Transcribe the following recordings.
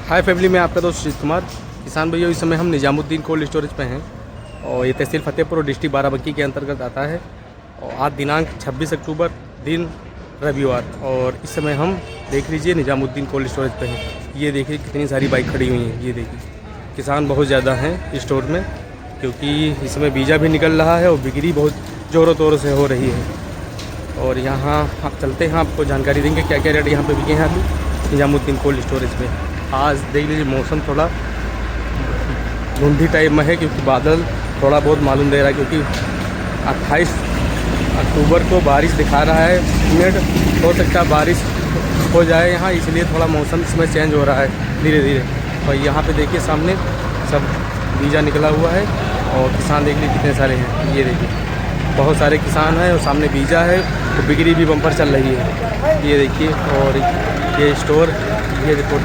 हाय family में आपका दोस्त सुजीत कुमार। किसान भाइयों, इस समय हम निजामुद्दीन कोल्ड स्टोरेज पे हैं और ये तहसील फतेहपुर और डिस्ट्रिक्ट बाराबंकी के अंतर्गत आता है। और आज दिनांक 26 अक्टूबर दिन रविवार, और इस समय हम देख लीजिए निजामुद्दीन कोल्ड स्टोरेज पे हैं। ये देखिए कितनी सारी बाइक खड़ी हुई हैं। ये देखिए किसान बहुत ज़्यादा हैं स्टोर में, क्योंकि इसमें बीजा भी निकल रहा है और बिक्री बहुत ज़ोरों तोरों से हो रही है। और यहाँ आप चलते हैं, आपको जानकारी देंगे क्या क्या रेट यहाँ पे बिके हैं अभी निजामुद्दीन कोल्ड स्टोरेज में। आज देख लीजिए मौसम थोड़ा धुंधी टाइप में है, क्योंकि बादल थोड़ा बहुत मालूम दे रहा है, क्योंकि 28 अक्टूबर को बारिश दिखा रहा है। मिनट हो सकता है बारिश हो जाए यहाँ, इसलिए थोड़ा मौसम इसमें चेंज हो रहा है धीरे धीरे। और यहाँ पे देखिए सामने सब बीजा निकला हुआ है और किसान देख लीजिए कितने सारे हैं। ये देखिए बहुत सारे किसान हैं और सामने बीजा है, तो बिक्री भी बम्पर चल रही है। ये देखिए, और ये स्टोर, ये देखो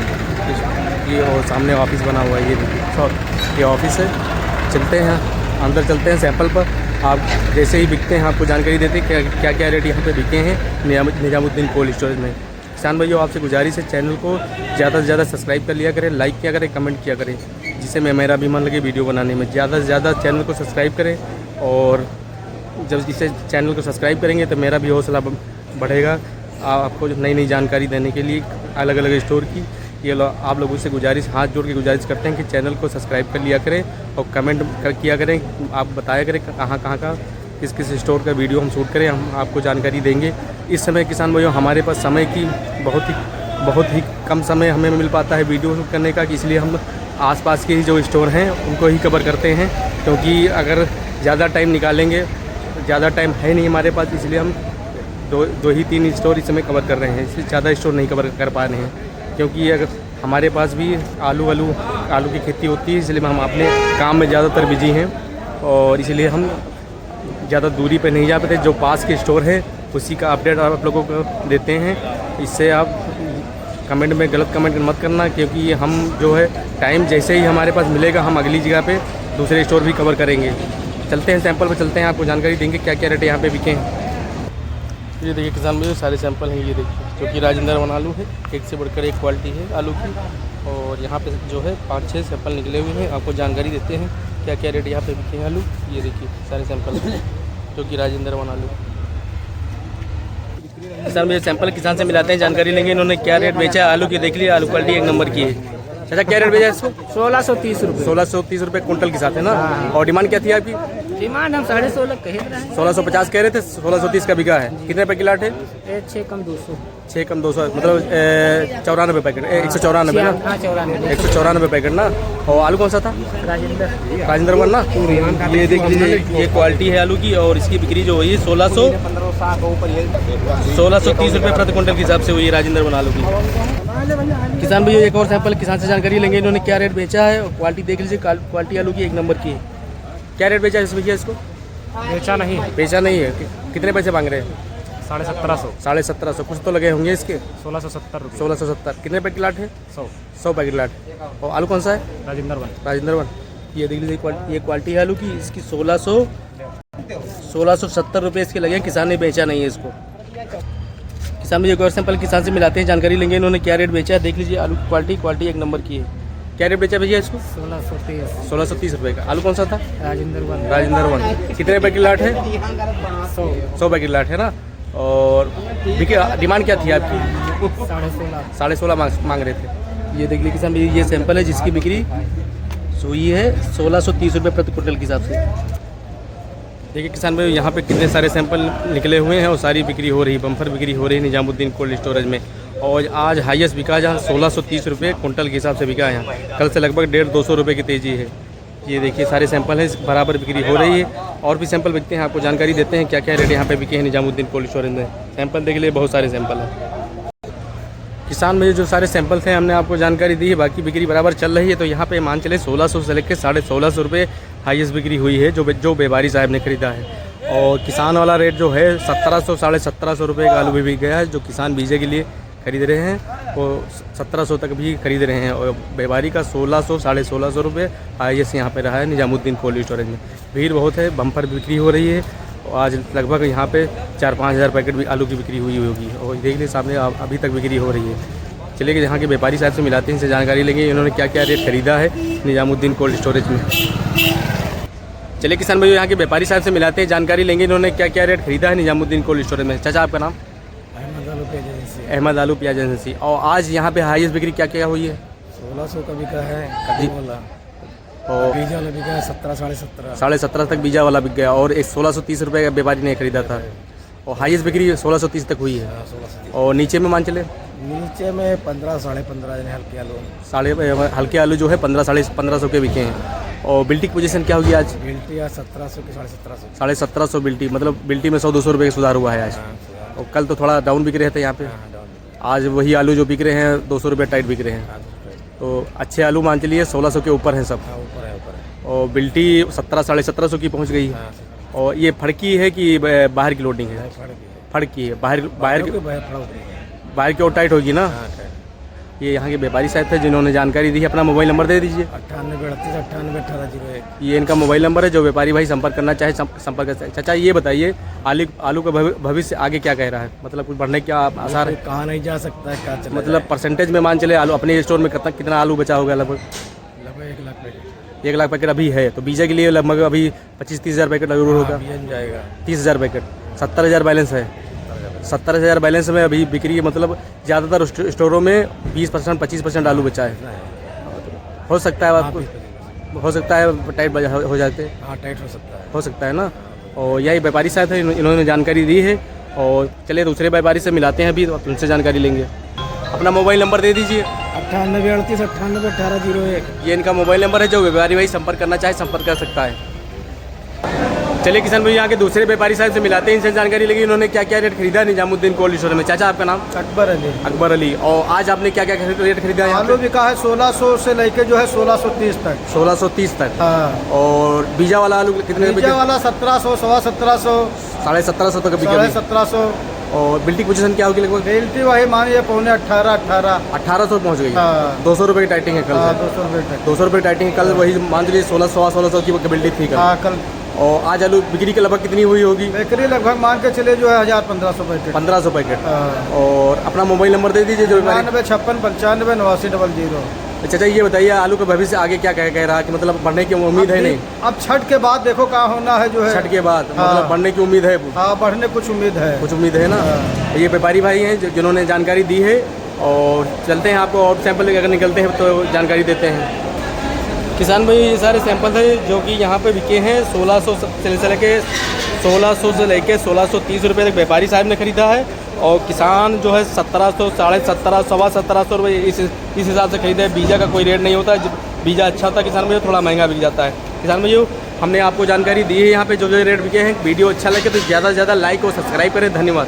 ये, और सामने ऑफिस बना हुआ है। ये देखिए ये ऑफिस है। चलते हैं अंदर, चलते हैं सैंपल पर। आप जैसे ही बिकते हैं आपको जानकारी देते हैं क्या क्या रेट यहाँ पे बिके हैं निजामुद्दीन कोल्ड स्टोरेज में। किसान भाइयों, आपसे गुजारिश है चैनल को ज़्यादा से ज़्यादा सब्सक्राइब कर लिया करें, लाइक किया करें, कमेंट किया करें, जिससे मेरा भी मन लगे वीडियो बनाने में। ज़्यादा से ज़्यादा चैनल को सब्सक्राइब करें, और जब इसे चैनल को सब्सक्राइब करेंगे तो मेरा भी हौसला बढ़ेगा आपको नई नई जानकारी देने के लिए अलग अलग स्टोर की। ये आप लोगों से गुजारिश, हाथ जोड़ के गुजारिश करते हैं कि चैनल को सब्सक्राइब कर लिया करें और कमेंट किया करें। आप बताया करें कहाँ का किस किस स्टोर का वीडियो हम शूट करें, हम आपको जानकारी देंगे। इस समय किसान भाइयों हमारे पास समय की बहुत ही कम समय हमें मिल पाता है वीडियो शूट करने का, कि इसलिए हम आसपास के ही जो स्टोर हैं उनको ही कवर करते हैं, क्योंकि अगर ज़्यादा टाइम निकालेंगे, ज़्यादा टाइम है नहीं हमारे पास, इसलिए हम दो ही तीन स्टोर इस समय कवर कर रहे हैं। इसलिए ज़्यादा स्टोर नहीं कवर कर पा रहे हैं, क्योंकि अगर हमारे पास भी आलू की खेती होती है, इसलिए हम अपने काम में ज़्यादातर बिजी हैं और इसलिए हम ज़्यादा दूरी पे नहीं जा पाते। जो पास के स्टोर है उसी का अपडेट आप लोगों को देते हैं। इससे आप कमेंट में गलत कमेंट मत करना, क्योंकि हम जो है टाइम जैसे ही हमारे पास मिलेगा हम अगली जगह पे दूसरे स्टोर भी कवर करेंगे। चलते हैं सैंपल पर, चलते हैं, आपको जानकारी देंगे क्या क्या रेट यहाँ पे बिके हैं। ये देखिए किसान भाई सारे सैंपल हैं। ये देखिए जो कि राजेंद्र वन आलू है, एक से बढ़कर एक क्वालिटी है आलू की। और यहाँ पे जो है 5-6 सैंपल निकले हुए हैं, आपको जानकारी देते हैं क्या क्या रेट यहाँ पे बिके हैं आलू। ये देखिए सारे सैंपल जो कि राजेंद्र वन आलू। किसान भाई सैंपल किसान से मिलाते हैं, जानकारी लेंगे इन्होंने क्या रेट बेचा है आलू की। देख लीजिए आलू क्वालिटी एक नंबर की है। अच्छा, क्या रेट बेचा इसको? 1630 रुपये। 1630 रुपये कुंटल के साथ है ना। और डिमांड क्या थी आपकी? डिमांड हम 16.5 कह रहे हैं। 1650 कह रहे थे, 1630 का बिका है। कितने रुपये किलाट है? 6 कम 200। 6 कम 200 मतलब 94 पैकेट, 194 ना, 194 पैकेट ना। और आलू कौन सा था? राजेंद्र वन ना। ये देख लीजिए ये क्वालिटी है आलू की, और इसकी बिक्री जो हुई है 1630 रुपये प्रति क्विंटल के हिसाब से हुई है राजेंद्र वन आलू की। किसान भैया एक और सैंपल किसान से जानकारी लेंगे, इन्होंने क्या रेट बेचा है। और क्वालिटी देख लीजिए, क्वालिटी आलू की एक नंबर की है। क्या रेट बेचा है इस भैया इसको? बेचा नहीं है। कितने पैसे मांग रहे हैं? 1750। 1750 कुछ तो लगे होंगे इसके। 1670 रुपये। 1670 कितने पैकेट लाट है? 100 पैकेट लाट। और आलू कौन सा है? राजेंद्र वन। ये देख लीजिए ये क्वालिटी है आलू की, इसकी 1670 रुपये इसके लगे। किसान ने बेचा नहीं है इसको। किसान में एक और सैंपल किसान से मिलाते हैं, जानकारी लेंगे इन्होंने क्या रेट बेचा है। देख लीजिए आलू क्वालिटी एक नंबर की है। क्या रेट बेचा भैया इसको? 1630 रुपये का। आलू कौन सा था? राजेंद्र वन। कितने पैकेट लाट है? 100 पैकेट लाट है ना। और डिमांड क्या थी आपकी? 16.5 मांग रहे थे। ये देख लीजिए किसान भैया ये सैंपल है जिसकी बिक्री हुई है 1630 रुपये प्रति क्विंटल के हिसाब से। देखिए किसान भाई यहाँ पे कितने सारे सैंपल निकले हुए हैं और सारी बिक्री हो रही है, बम्पर बिक्री हो रही है निजामुद्दीन कोल्ड स्टोरेज में। और आज हाईएस्ट बिका जहाँ 1630 रुपये कुंटल के हिसाब से बिका है। यहाँ कल से लगभग 150-200 रुपये की तेज़ी है। ये देखिए सारे सैंपल हैं, बराबर बिक्री हो रही है। और भी सैंपल बिकते हैं, आपको जानकारी देते हैं क्या क्या रेट यहाँ पे बिके हैं निजामुद्दीन कोल्ड स्टोरेज में। सैंपल देख लिए, बहुत सारे सैंपल हैं। किसान में जो सारे सैंपल थे हमने आपको जानकारी दी है, बाकी बिक्री बराबर चल रही है। तो यहाँ पे मान चले 1600 से लेकर 1650 रुपये हाईएस्ट बिक्री हुई है जो व्यापारी साहब ने खरीदा है। और किसान वाला रेट जो है 1700 1750 रुपये का आलू भी बिक गया है। जो किसान बीजे के लिए खरीद रहे हैं वो 1700 तक भी खरीद रहे हैं। और व्यापारी का 1600 1650 रुपये हाईएस्ट यहाँ पे रहा है निजामुद्दीन कोल्ड स्टोरेज में। भीड़ बहुत है, बम्पर बिक्री हो रही है। आज लगभग यहाँ पे 4-5 हज़ार पैकेट भी आलू की बिक्री हुई होगी। और देख लीजिए सामने अभी तक बिक्री हो रही है। चलिए यहाँ के व्यापारी साहब से मिलाते हैं, इनसे जानकारी लेंगे इन्होंने क्या क्या रेट खरीदा है निजामुद्दीन कोल्ड स्टोरेज में। चलिए किसान भाई यहाँ के व्यापारी साहब से मिलाते हैं, जानकारी लेंगे इन्होंने क्या क्या रेट खरीदा है निजामुद्दीन कोल्ड स्टोरेज में। चाचा आपका नाम? अहमद आलू प्याज एजेंसी। और आज यहाँ पे हाईएस्ट बिक्री क्या क्या हुई है? 1600 का बिका है कदीम वाला, और बीजा वाला बिका है 17, 17.5। 17.5 तक बीजा वाला बिक गया और एक 1630 रुपये का व्यापारी ने खरीदा था और हाईएस्ट बिक्री 1630 तक हुई है। 1630। और नीचे में मान चले नीचे में 15, 15.5 हल्के आलू। हल्के आलू जो है 15, 1550 के बिके हैं। और बिल्टी की पोजीशन क्या होगी आज? बिल्टी आज 1700 की 1750। 1750 बिल्टी, मतलब बिल्टी में 100-200 रुपये का सुधार हुआ है आज। और कल तो थोड़ा डाउन बिक रहे थे यहाँ पे, आज वही आलू जो बिक रहे हैं 200 रुपये टाइट बिक रहे हैं। तो अच्छे आलू मान चलिए 1600 के ऊपर हैं सब। ऊपर है। और बिल्टी 17, 1750 की पहुँच गई है। और ये फड़की है कि बाहर की लोडिंग है? फड़की है, बाहर की ओर टाइट होगी ना। ये यहाँ के व्यापारी साहब थे जिन्होंने जानकारी दी है। अपना मोबाइल नंबर दे दीजिए। 9838 ये इनका मोबाइल नंबर है, जो व्यापारी भाई संपर्क करना चाहे संपर्क कर सकते हैं। चाचा ये बताइए आलू का भविष्य आगे क्या कह रहा है, मतलब कुछ बढ़ने क्या आसार है? कहाँ नहीं जा सकता है, क्या चला मतलब परसेंटेज में मान चले आलू अपने स्टोर में कितना आलू बचा होगा? लगभग 1 लाख पैकेट। 1 लाख पैकेट अभी है, तो बीजा के लिए लगभग अभी 25-30 हज़ार पैकेट जरूर होगा। जाएगा 30,000 पैकेट, 70,000 बैलेंस है। 70,000 बैलेंस में अभी बिक्री मतलब ज़्यादातर स्टोरों में 20%, 25% आलू बचा है। हो सकता है आपको, हो सकता है टाइट हो जाते। हाँ, टाइट हो सकता है ना। और यही व्यापारी साहब थे, इन्होंने जानकारी दी है। और चलिए दूसरे व्यापारी से मिलाते हैं अभी, तो उनसे जानकारी लेंगे। अपना मोबाइल नंबर दे दीजिए। 9838 1801। ये इनका मोबाइल नंबर है, जो व्यापारी भाई संपर्क करना चाहे संपर्क कर सकता है। चलिए किसान भाई यहाँ के दूसरे व्यापारी साहब से मिलाते हैं, इनसे जानकारी लेंगे इन्होंने क्या क्या रेट खरीदा निजामुद्दीन कोल्ड स्टोर में। चाचा आपका नाम? अकबर अली। और आज आपने क्या क्या रेट खरीदा है? आलू बिका है 1600 से लेके जो है 1630 तक। 1630 तक। हाँ। और बीजा वाला आलू कितने? बीजा वाला 1700, 1750, 1750 तक बिका। 1750। और बिल्टी पोजीशन क्या होगी लगभग? बिल्टी वही मानिए 1800 पहुँच गई। हाँ। 200 रुपये की टाइटिंग है कल। 200 रुपये टाइटिंग है कल, वही मान लीजिए 1600 की बिल्टी थी कल। और आज आलू बिक्री के लगभग कितनी हुई होगी? बिक्री लगभग मान के चले जो है 1500 पैकेट। 1500 पैकेट। और अपना मोबाइल नंबर दे दीजिए। जो 96 55 89 00। अच्छा, ये बताइए आलू का भविष्य आगे क्या कह रहा है कि मतलब बढ़ने की उम्मीद है? नहीं, अब छठ के बाद देखो क्या होना है, जो है छठ के बाद। हाँ। मतलब बढ़ने की उम्मीद है? हाँ, बढ़ने कुछ उम्मीद है ना। हाँ। ये व्यापारी भाई हैं जिन्होंने जानकारी दी है। और चलते हैं, आपको और सैंपल अगर निकलते हैं तो जानकारी देते हैं। किसान भाई ये सारे सैंपल थे जो कि यहाँ पे बिके हैं 1600 से लेके 1630 रुपये तक व्यापारी साहब ने खरीदा है। और किसान जो है 1700, 1750, 1750 रुपये इस हिसाब से खरीदा है। बीजा का कोई रेट नहीं होता, बीजा अच्छा होता है किसान भाई, थोड़ा महंगा बिक जाता है। किसान भाइयों हमने आपको जानकारी दी है यहाँ पे जो रेट बिके हैं। वीडियो अच्छा लगे तो ज़्यादा से ज़्यादा लाइक और सब्सक्राइब करें। धन्यवाद।